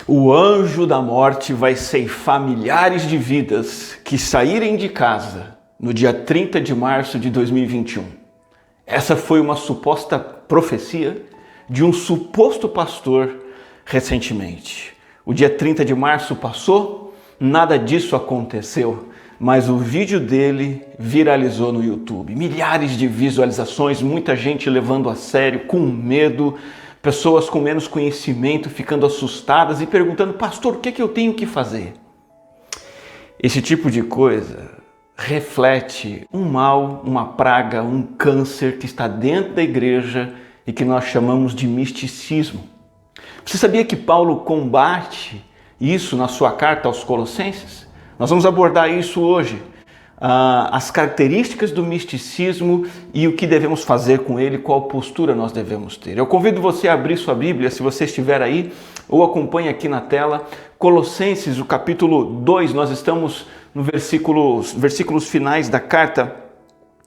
O anjo da morte vai ceifar milhares de vidas que saírem de casa no dia 30 de março de 2021. Essa foi uma suposta profecia de um suposto pastor recentemente. O dia 30 de março passou, nada disso aconteceu, mas o vídeo dele viralizou no YouTube. Milhares de visualizações, muita gente levando a sério, com medo, pessoas com menos conhecimento ficando assustadas e perguntando: pastor, o que eu tenho que fazer? Esse tipo de coisa reflete um mal, uma praga, um câncer que está dentro da igreja e que nós chamamos de misticismo. Você sabia que Paulo combate isso na sua carta aos Colossenses? Nós vamos abordar isso hoje. As características do misticismo e o que devemos fazer com ele, qual postura nós devemos ter. Eu convido você a abrir sua Bíblia, se você estiver aí, ou acompanhe aqui na tela, Colossenses, o capítulo 2, nós estamos no versículos finais da carta.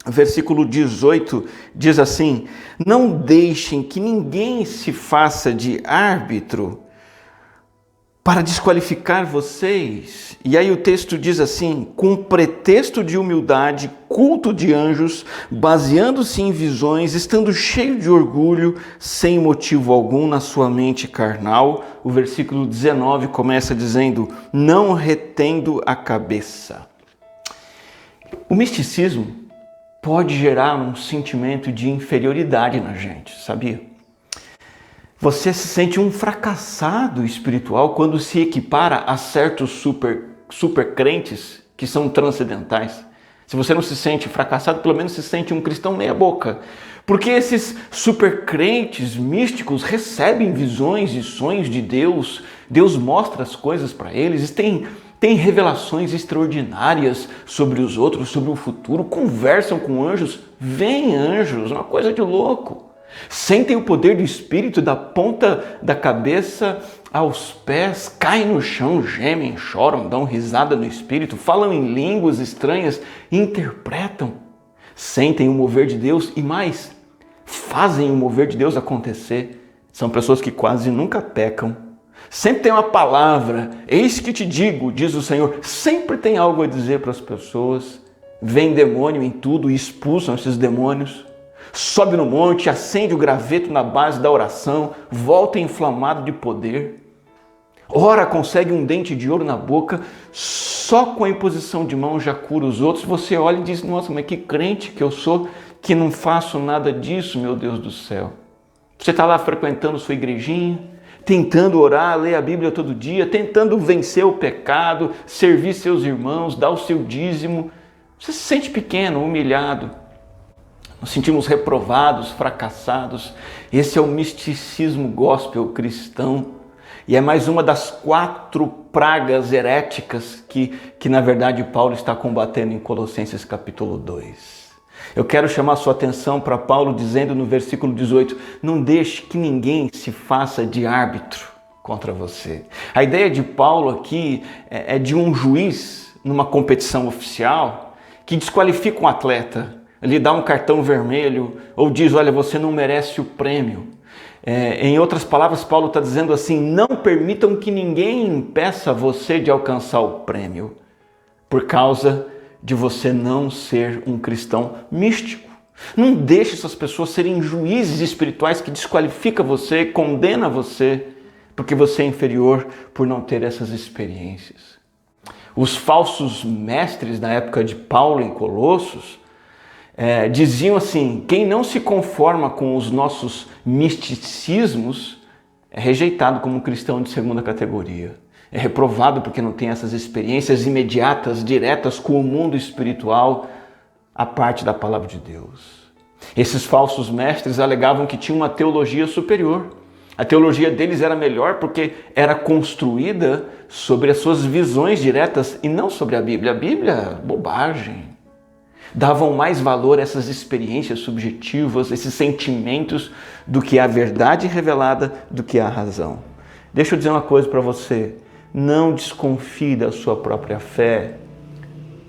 Versículo 18 diz assim: não deixem que ninguém se faça de árbitro para desqualificar vocês. E aí o texto diz assim: com pretexto de humildade, culto de anjos, baseando-se em visões, estando cheio de orgulho, sem motivo algum na sua mente carnal. O versículo 19 começa dizendo: não retendo a cabeça. O misticismo pode gerar um sentimento de inferioridade na gente, sabia? Você se sente um fracassado espiritual quando se equipara a certos super crentes que são transcendentais. Se você não se sente fracassado, pelo menos se sente um cristão meia boca. Porque esses super crentes místicos recebem visões e sonhos de Deus. Deus mostra as coisas para eles, tem revelações extraordinárias sobre os outros, sobre o futuro, conversam com anjos, veem anjos, uma coisa de louco. Sentem o poder do Espírito da ponta da cabeça aos pés, caem no chão, gemem, choram, dão risada no Espírito, falam em línguas estranhas, interpretam, sentem o mover de Deus e mais, fazem o mover de Deus acontecer. São pessoas que quase nunca pecam. Sempre tem uma palavra, eis que te digo, diz o Senhor. Sempre tem algo a dizer para as pessoas. Vem demônio em tudo e expulsam esses demônios. Sobe no monte, acende o graveto na base da oração, volta inflamado de poder. Ora, consegue um dente de ouro na boca, só com a imposição de mão já cura os outros. Você olha e diz: nossa, mas que crente que eu sou, que não faço nada disso, meu Deus do céu. Você está lá frequentando sua igrejinha, tentando orar, ler a Bíblia todo dia, tentando vencer o pecado, servir seus irmãos, dar o seu dízimo. Você se sente pequeno, humilhado. Nos sentimos reprovados, fracassados. Esse é o misticismo gospel cristão. E é mais uma das 4 pragas heréticas que na verdade Paulo está combatendo em Colossenses capítulo 2. Eu quero chamar a sua atenção para Paulo dizendo no versículo 18: não deixe que ninguém se faça de árbitro contra você. A ideia de Paulo aqui é de um juiz numa competição oficial que desqualifica um atleta, lhe dá um cartão vermelho ou diz: olha, você não merece o prêmio. Em outras palavras, Paulo está dizendo assim: não permitam que ninguém impeça você de alcançar o prêmio por causa de você não ser um cristão místico. Não deixe essas pessoas serem juízes espirituais que desqualificam você, condena você, porque você é inferior por não ter essas experiências. Os falsos mestres da época de Paulo em Colossos diziam assim: quem não se conforma com os nossos misticismos é rejeitado como cristão de segunda categoria. É reprovado porque não tem essas experiências imediatas, diretas com o mundo espiritual, a parte da palavra de Deus. Esses falsos mestres alegavam que tinham uma teologia superior. A teologia deles era melhor porque era construída sobre as suas visões diretas e não sobre a Bíblia. A Bíblia, bobagem. Davam mais valor a essas experiências subjetivas, esses sentimentos, do que a verdade revelada, do que a razão. Deixa eu dizer uma coisa para você: não desconfie da sua própria fé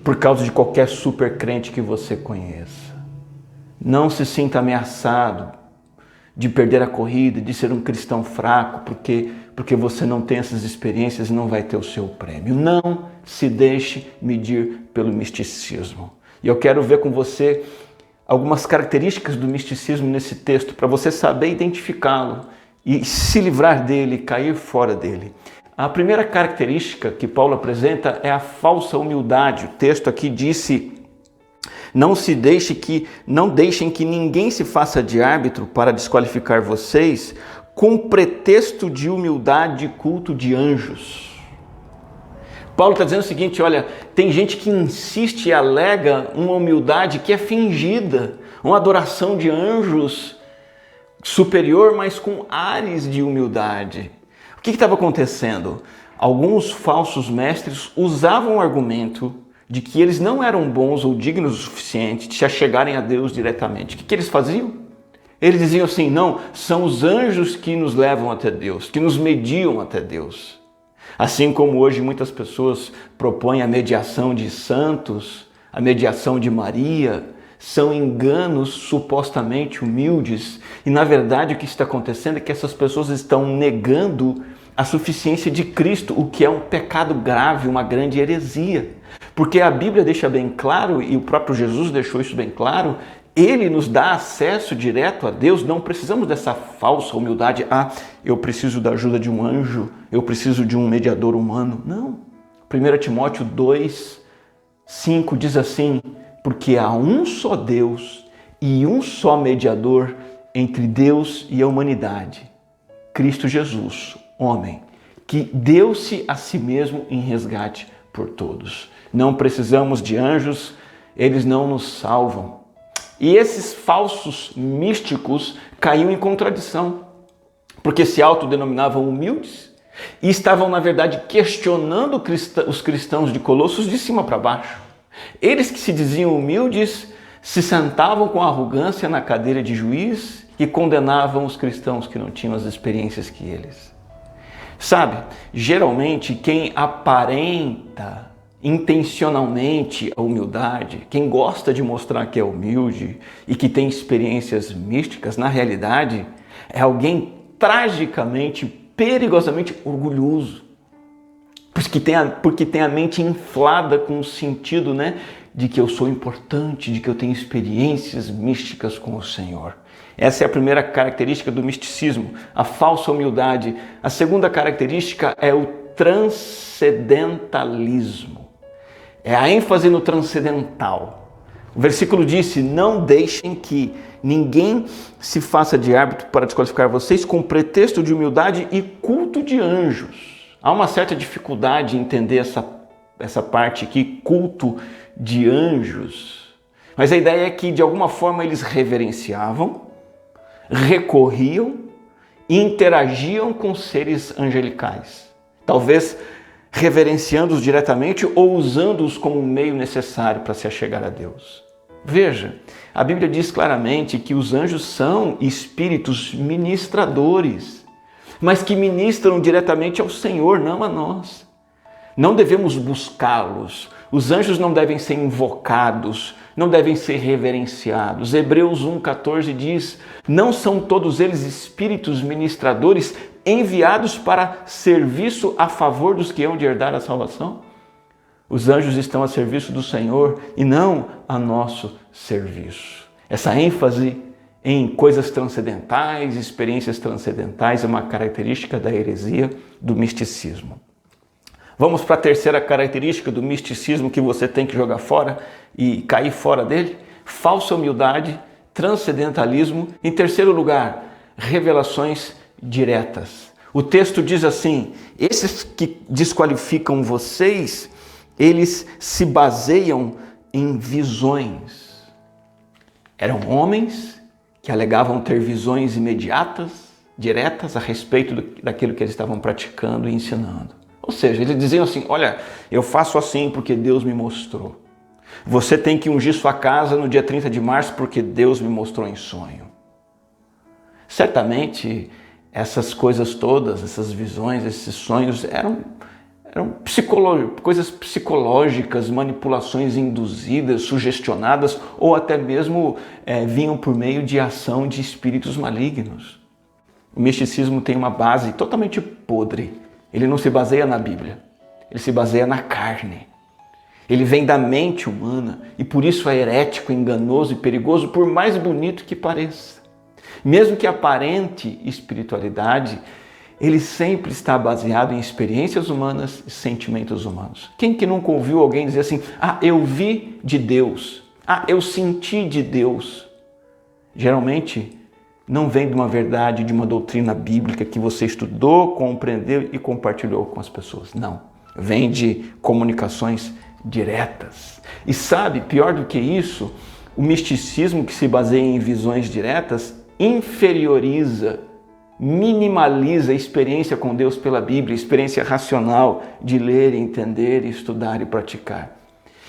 por causa de qualquer super crente que você conheça. Não se sinta ameaçado de perder a corrida, de ser um cristão fraco, porque você não tem essas experiências e não vai ter o seu prêmio. Não se deixe medir pelo misticismo. E eu quero ver com você algumas características do misticismo nesse texto, para você saber identificá-lo e se livrar dele, cair fora dele. A primeira característica que Paulo apresenta é a falsa humildade. O texto aqui disse: não deixem que ninguém se faça de árbitro para desqualificar vocês com pretexto de humildade e culto de anjos. Paulo está dizendo o seguinte: olha, tem gente que insiste e alega uma humildade que é fingida, uma adoração de anjos superior, mas com ares de humildade. O que estava acontecendo? Alguns falsos mestres usavam o argumento de que eles não eram bons ou dignos o suficiente de se achegarem a Deus diretamente. O que eles faziam? Eles diziam assim: não, são os anjos que nos levam até Deus, que nos mediam até Deus. Assim como hoje muitas pessoas propõem a mediação de santos, a mediação de Maria, são enganos supostamente humildes. E na verdade o que está acontecendo é que essas pessoas estão negando a suficiência de Cristo, o que é um pecado grave, uma grande heresia. Porque a Bíblia deixa bem claro, e o próprio Jesus deixou isso bem claro, Ele nos dá acesso direto a Deus. Não precisamos dessa falsa humildade. Ah, eu preciso da ajuda de um anjo, eu preciso de um mediador humano. Não. 1 Timóteo 2:5 diz assim: porque há um só Deus e um só mediador entre Deus e a humanidade, Cristo Jesus, homem, que deu-se a si mesmo em resgate por todos. Não precisamos de anjos, eles não nos salvam. E esses falsos místicos caíam em contradição, porque se autodenominavam humildes e estavam, na verdade, questionando os cristãos de Colossos de cima para baixo. Eles que se diziam humildes se sentavam com arrogância na cadeira de juiz e condenavam os cristãos que não tinham as experiências que eles. Sabe, geralmente quem aparenta intencionalmente a humildade, quem gosta de mostrar que é humilde e que tem experiências místicas, na realidade é alguém tragicamente, perigosamente orgulhoso, porque tem a mente inflada com o sentido, de que eu sou importante, de que eu tenho experiências místicas com o Senhor. Essa é a primeira característica do misticismo, a falsa humildade. A segunda característica é o transcendentalismo. É a ênfase no transcendental. O versículo disse: não deixem que ninguém se faça de árbitro para desqualificar vocês com pretexto de humildade e culto de anjos. Há uma certa dificuldade em entender essa parte aqui, culto de anjos. Mas a ideia é que de alguma forma eles reverenciavam, recorriam e interagiam com seres angelicais. Talvez reverenciando-os diretamente ou usando-os como um meio necessário para se achegar a Deus. Veja, a Bíblia diz claramente que os anjos são espíritos ministradores, mas que ministram diretamente ao Senhor, não a nós. Não devemos buscá-los. Os anjos não devem ser invocados, não devem ser reverenciados. Hebreus 1,14 diz: não são todos eles espíritos ministradores enviados para serviço a favor dos que hão de herdar a salvação? Os anjos estão a serviço do Senhor e não a nosso serviço. Essa ênfase em coisas transcendentais, experiências transcendentais, é uma característica da heresia, do misticismo. Vamos para a terceira característica do misticismo que você tem que jogar fora e cair fora dele: falsa humildade, transcendentalismo. Em terceiro lugar, revelações diretas. O texto diz assim: esses que desqualificam vocês, eles se baseiam em visões. Eram homens que alegavam ter visões imediatas, diretas, a respeito daquilo que eles estavam praticando e ensinando. Ou seja, eles diziam assim: olha, eu faço assim porque Deus me mostrou. Você tem que ungir sua casa no dia 30 de março porque Deus me mostrou em sonho. Certamente, essas coisas todas, essas visões, esses sonhos Eram coisas psicológicas, manipulações induzidas, sugestionadas, ou até mesmo vinham por meio de ação de espíritos malignos. O misticismo tem uma base totalmente podre. Ele não se baseia na Bíblia, ele se baseia na carne. Ele vem da mente humana e por isso é herético, enganoso e perigoso, por mais bonito que pareça. Mesmo que aparente espiritualidade, ele sempre está baseado em experiências humanas e sentimentos humanos. Quem que nunca ouviu alguém dizer assim, eu vi de Deus, eu senti de Deus? Geralmente não vem de uma verdade, de uma doutrina bíblica que você estudou, compreendeu e compartilhou com as pessoas. Não, vem de comunicações diretas. E sabe, pior do que isso, o misticismo que se baseia em visões diretas inferioriza, minimaliza a experiência com Deus pela Bíblia, a experiência racional de ler, entender, estudar e praticar.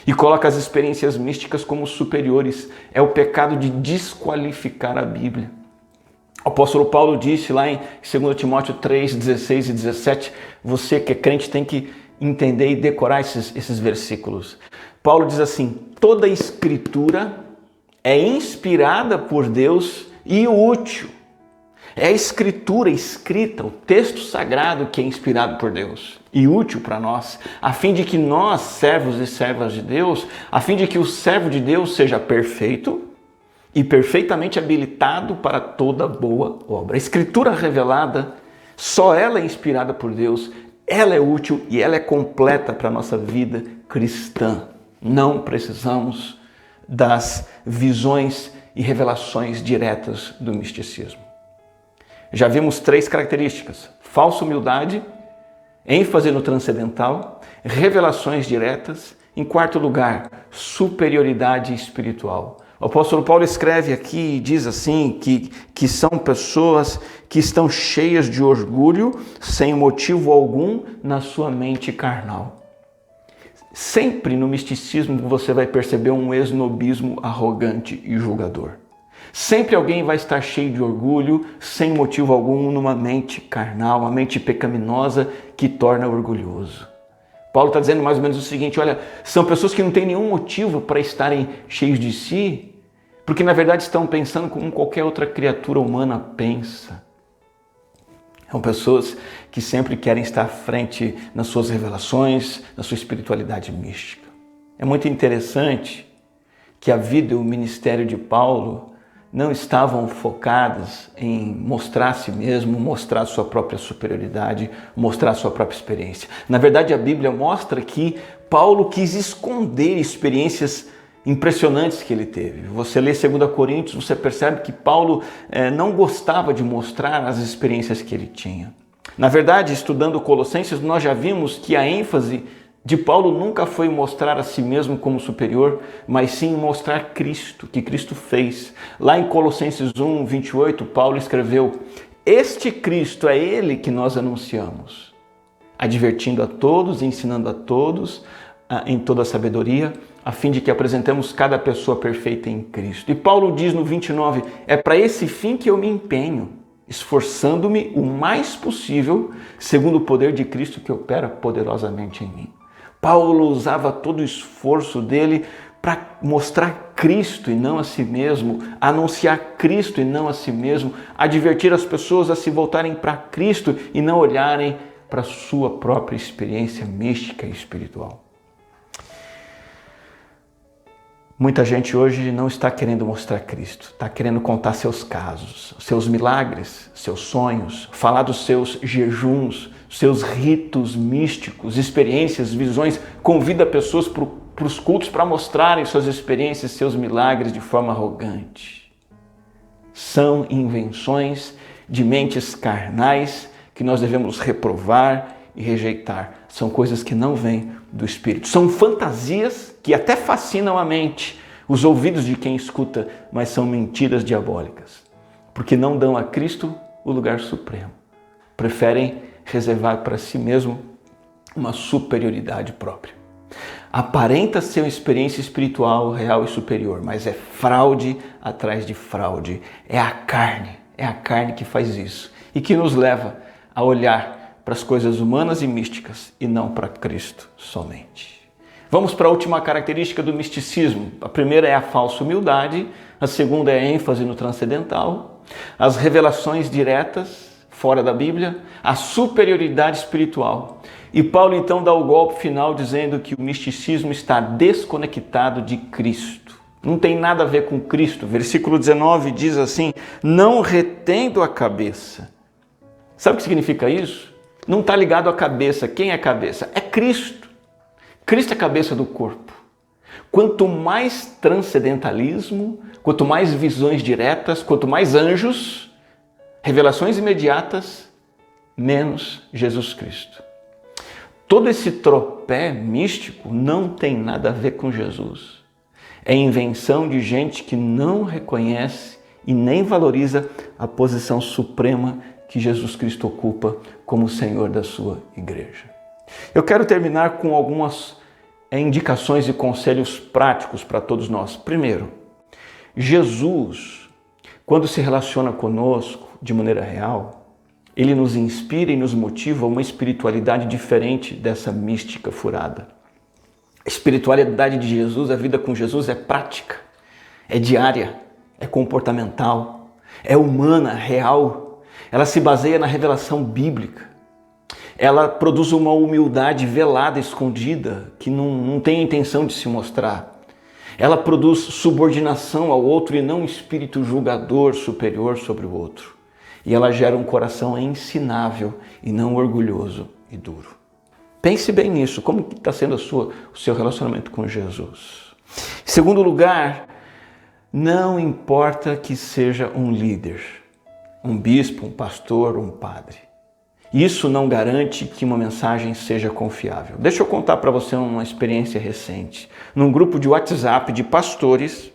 E coloca as experiências místicas como superiores. É o pecado de desqualificar a Bíblia. O apóstolo Paulo disse lá em 2 Timóteo 3, 16 e 17, você que é crente tem que entender e decorar esses versículos. Paulo diz assim, toda a escritura é inspirada por Deus e útil. É a escritura escrita, o texto sagrado que é inspirado por Deus e útil para nós, a fim de que nós, servos e servas de Deus, a fim de que o servo de Deus seja perfeito e perfeitamente habilitado para toda boa obra. A escritura revelada, só ela é inspirada por Deus, ela é útil e ela é completa para a nossa vida cristã. Não precisamos das visões e revelações diretas do misticismo. Já vimos 3 características: falsa humildade, ênfase no transcendental, revelações diretas. Em quarto lugar, superioridade espiritual. O apóstolo Paulo escreve aqui e diz assim que são pessoas que estão cheias de orgulho, sem motivo algum na sua mente carnal. Sempre no misticismo você vai perceber um esnobismo arrogante e julgador. Sempre alguém vai estar cheio de orgulho, sem motivo algum, numa mente carnal, uma mente pecaminosa que torna orgulhoso. Paulo está dizendo mais ou menos o seguinte, olha, são pessoas que não têm nenhum motivo para estarem cheios de si, porque na verdade estão pensando como qualquer outra criatura humana pensa. São pessoas que sempre querem estar à frente nas suas revelações, na sua espiritualidade mística. É muito interessante que a vida e o ministério de Paulo não estavam focadas em mostrar a si mesmo, mostrar a sua própria superioridade, mostrar a sua própria experiência. Na verdade, a Bíblia mostra que Paulo quis esconder experiências impressionantes que ele teve. Você lê 2 Coríntios, você percebe que Paulo não gostava de mostrar as experiências que ele tinha. Na verdade, estudando Colossenses, nós já vimos que a ênfase de Paulo nunca foi mostrar a si mesmo como superior, mas sim mostrar Cristo, que Cristo fez. Lá em Colossenses 1, 28, Paulo escreveu, este Cristo é Ele que nós anunciamos, advertindo a todos, ensinando a todos em toda a sabedoria, a fim de que apresentemos cada pessoa perfeita em Cristo. E Paulo diz no 29, é para esse fim que eu me empenho, esforçando-me o mais possível, segundo o poder de Cristo que opera poderosamente em mim. Paulo usava todo o esforço dele para mostrar Cristo e não a si mesmo, anunciar Cristo e não a si mesmo, advertir as pessoas a se voltarem para Cristo e não olharem para a sua própria experiência mística e espiritual. Muita gente hoje não está querendo mostrar Cristo, está querendo contar seus casos, seus milagres, seus sonhos, falar dos seus jejuns, seus ritos místicos, experiências, visões, convida pessoas para os cultos para mostrarem suas experiências, seus milagres de forma arrogante. São invenções de mentes carnais que nós devemos reprovar e rejeitar. São coisas que não vêm do Espírito. São fantasias que até fascinam a mente, os ouvidos de quem escuta, mas são mentiras diabólicas, porque não dão a Cristo o lugar supremo. Preferem reservar para si mesmo uma superioridade própria. Aparenta ser uma experiência espiritual real e superior, mas é fraude atrás de fraude. É a carne que faz isso e que nos leva a olhar para as coisas humanas e místicas e não para Cristo somente. Vamos para a última característica do misticismo. A primeira é a falsa humildade, a segunda é a ênfase no transcendental, as revelações diretas fora da Bíblia, a superioridade espiritual. E Paulo então dá o golpe final dizendo que o misticismo está desconectado de Cristo. Não tem nada a ver com Cristo. Versículo 19 diz assim: não retendo a cabeça. Sabe o que significa isso? Não está ligado à cabeça. Quem é a cabeça? É Cristo. Cristo é a cabeça do corpo. Quanto mais transcendentalismo, quanto mais visões diretas, quanto mais anjos, revelações imediatas, menos Jesus Cristo. Todo esse tropé místico não tem nada a ver com Jesus. É invenção de gente que não reconhece e nem valoriza a posição suprema que Jesus Cristo ocupa como Senhor da sua igreja. Eu quero terminar com algumas indicações e conselhos práticos para todos nós. Primeiro, Jesus, quando se relaciona conosco de maneira real, ele nos inspira e nos motiva a uma espiritualidade diferente dessa mística furada. A espiritualidade de Jesus, a vida com Jesus é prática, é diária, é comportamental, é humana, real. Ela se baseia na revelação bíblica. Ela produz uma humildade velada, escondida, que não tem a intenção de se mostrar. Ela produz subordinação ao outro e não um espírito julgador superior sobre o outro. E ela gera um coração ensinável e não orgulhoso e duro. Pense bem nisso, como está sendo o seu relacionamento com Jesus. Em segundo lugar, não importa que seja um líder, um bispo, um pastor, um padre. Isso não garante que uma mensagem seja confiável. Deixa eu contar para você uma experiência recente. Num grupo de WhatsApp de pastores,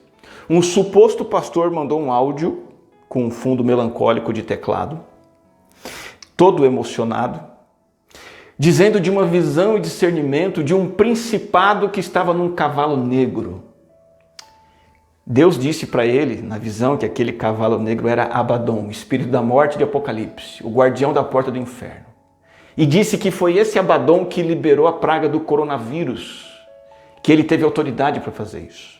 um suposto pastor mandou um áudio com um fundo melancólico de teclado, todo emocionado, dizendo de uma visão e discernimento de um principado que estava num cavalo negro. Deus disse para ele, na visão, que aquele cavalo negro era Abaddon, o espírito da morte de Apocalipse, o guardião da porta do inferno. E disse que foi esse Abaddon que liberou a praga do coronavírus, que ele teve autoridade para fazer isso.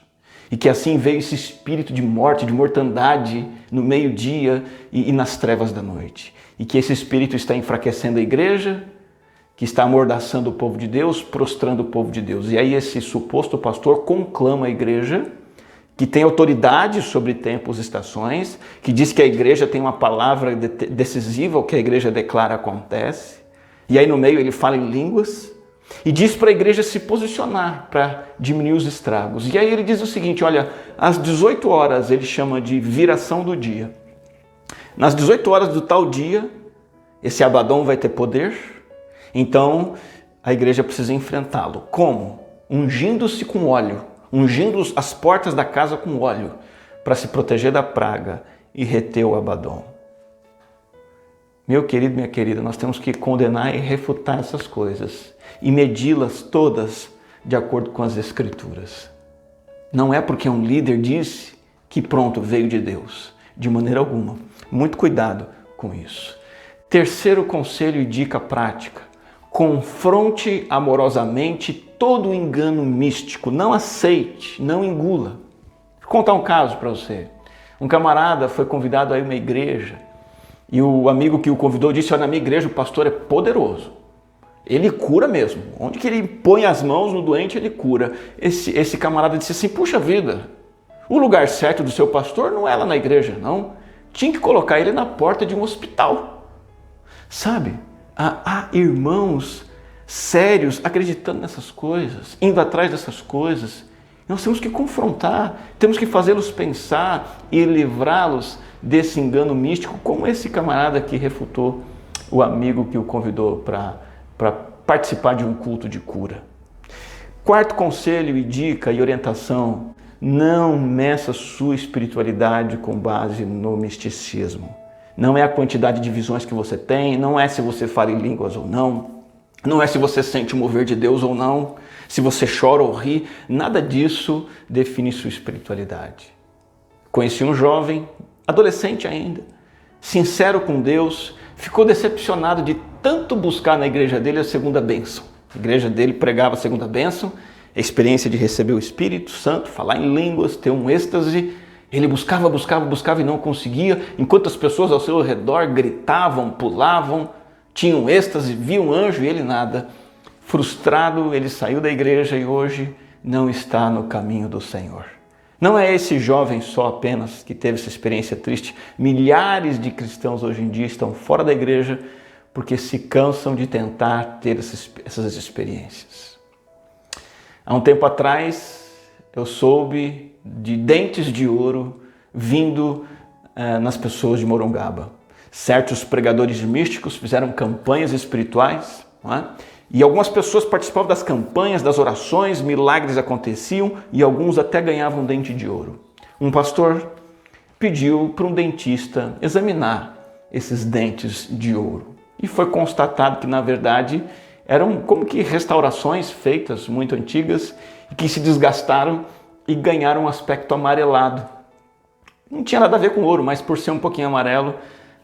E que assim veio esse espírito de morte, de mortandade no meio-dia e nas trevas da noite. E que esse espírito está enfraquecendo a igreja, que está amordaçando o povo de Deus, prostrando o povo de Deus. E aí esse suposto pastor conclama a igreja, que tem autoridade sobre tempos e estações, que diz que a igreja tem uma palavra decisiva, o que a igreja declara acontece. E aí no meio ele fala em línguas e diz para a igreja se posicionar para diminuir os estragos. E aí ele diz o seguinte, olha, às 18 horas ele chama de viração do dia. Nas 18 horas do tal dia, esse Abaddon vai ter poder, então a igreja precisa enfrentá-lo. Como? Ungindo-se com óleo, ungindo as portas da casa com óleo, para se proteger da praga e reter o Abaddon. Meu querido, minha querida, nós temos que condenar e refutar essas coisas e medi-las todas de acordo com as Escrituras. Não é porque um líder disse que pronto, veio de Deus. De maneira alguma. Muito cuidado com isso. Terceiro conselho e dica prática. Confronte amorosamente todo engano místico. Não aceite, não engula. Vou contar um caso para você. Um camarada foi convidado a ir a uma igreja e o amigo que o convidou disse, olha, na minha igreja o pastor é poderoso. Ele cura mesmo. Onde que ele põe as mãos no doente, ele cura. Esse camarada disse assim, puxa vida, o lugar certo do seu pastor não é lá na igreja, não. Tinha que colocar ele na porta de um hospital. Sabe, há irmãos sérios acreditando nessas coisas, indo atrás dessas coisas. Nós temos que confrontar, temos que fazê-los pensar e livrá-los desse engano místico, como esse camarada que refutou o amigo que o convidou para participar de um culto de cura. Quarto conselho e dica e orientação, não meça sua espiritualidade com base no misticismo. Não é a quantidade de visões que você tem, não é se você fala em línguas ou não, não é se você sente o mover de Deus ou não, se você chora ou ri, nada disso define sua espiritualidade. Conheci um jovem, adolescente ainda, sincero com Deus, ficou decepcionado de tanto buscar na igreja dele a segunda bênção. A igreja dele pregava a segunda bênção, a experiência de receber o Espírito Santo, falar em línguas, ter um êxtase. Ele buscava e não conseguia, enquanto as pessoas ao seu redor gritavam, pulavam, tinham êxtase, viam um anjo e ele nada. Frustrado, ele saiu da igreja e hoje não está no caminho do Senhor. Não é esse jovem só apenas que teve essa experiência triste. Milhares de cristãos hoje em dia estão fora da igreja porque se cansam de tentar ter essas experiências. Há um tempo atrás, eu soube de dentes de ouro vindo nas pessoas de Morongaba. Certos pregadores místicos fizeram campanhas espirituais, não é? E algumas pessoas participavam das campanhas, das orações, milagres aconteciam e alguns até ganhavam dente de ouro. Um pastor pediu para um dentista examinar esses dentes de ouro. E foi constatado que, na verdade, eram como que restaurações feitas muito antigas e que se desgastaram e ganharam um aspecto amarelado. Não tinha nada a ver com ouro, mas por ser um pouquinho amarelo,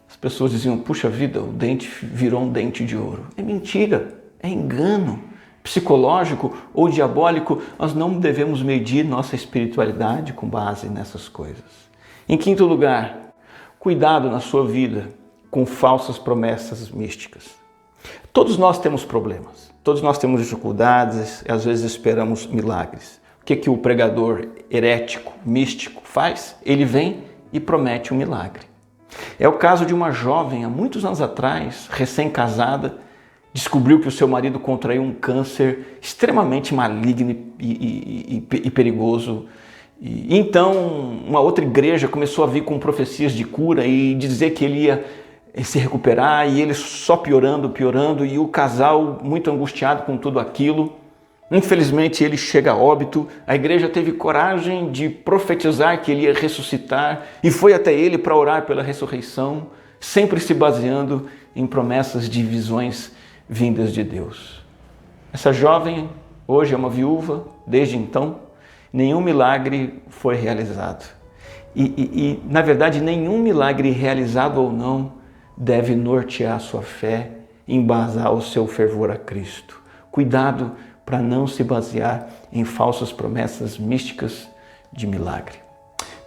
as pessoas diziam, puxa vida, o dente virou um dente de ouro. É mentira. É engano psicológico ou diabólico. Nós não devemos medir nossa espiritualidade com base nessas coisas. Em quinto lugar, cuidado na sua vida com falsas promessas místicas. Todos nós temos problemas, todos nós temos dificuldades e às vezes esperamos milagres. O que o pregador herético, místico faz? Ele vem e promete um milagre. É o caso de uma jovem, há muitos anos atrás, recém-casada, descobriu que o seu marido contraiu um câncer extremamente maligno e perigoso. E então, uma outra igreja começou a vir com profecias de cura e dizer que ele ia se recuperar, e ele só piorando, e o casal muito angustiado com tudo aquilo. Infelizmente, ele chega a óbito. A igreja teve coragem de profetizar que ele ia ressuscitar e foi até ele para orar pela ressurreição, sempre se baseando em promessas de visões vindas de Deus. Essa jovem hoje é uma viúva, desde então, nenhum milagre foi realizado. Na verdade, nenhum milagre realizado ou não deve nortear sua fé, embasar o seu fervor a Cristo. Cuidado para não se basear em falsas promessas místicas de milagre.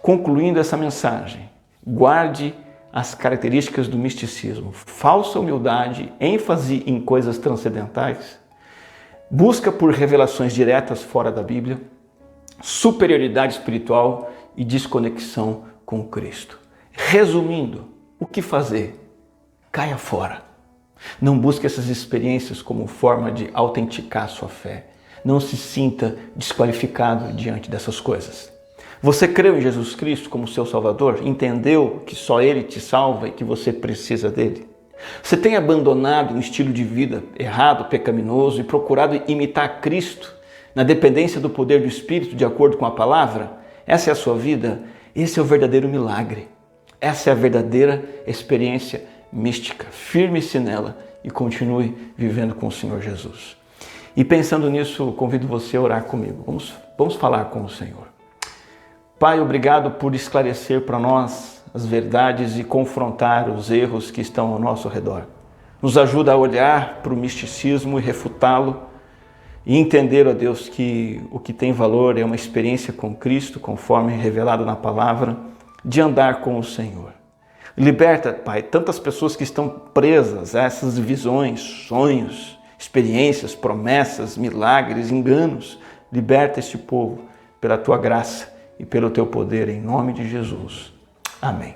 Concluindo essa mensagem, guarde as características do misticismo: falsa humildade, ênfase em coisas transcendentais, busca por revelações diretas fora da Bíblia, superioridade espiritual e desconexão com Cristo. Resumindo, o que fazer? Caia fora. Não busque essas experiências como forma de autenticar sua fé. Não se sinta desqualificado diante dessas coisas. Você creu em Jesus Cristo como seu Salvador? Entendeu que só Ele te salva e que você precisa dele? Você tem abandonado um estilo de vida errado, pecaminoso e procurado imitar Cristo na dependência do poder do Espírito de acordo com a palavra? Essa é a sua vida? Esse é o verdadeiro milagre. Essa é a verdadeira experiência mística. Firme-se nela e continue vivendo com o Senhor Jesus. E pensando nisso, convido você a orar comigo. Vamos falar com o Senhor. Pai, obrigado por esclarecer para nós as verdades e confrontar os erros que estão ao nosso redor. Nos ajuda a olhar para o misticismo e refutá-lo e entender, ó Deus, que o que tem valor é uma experiência com Cristo, conforme revelado na palavra, de andar com o Senhor. Liberta, Pai, tantas pessoas que estão presas a essas visões, sonhos, experiências, promessas, milagres, enganos. Liberta este povo pela Tua graça e pelo Teu poder, em nome de Jesus. Amém.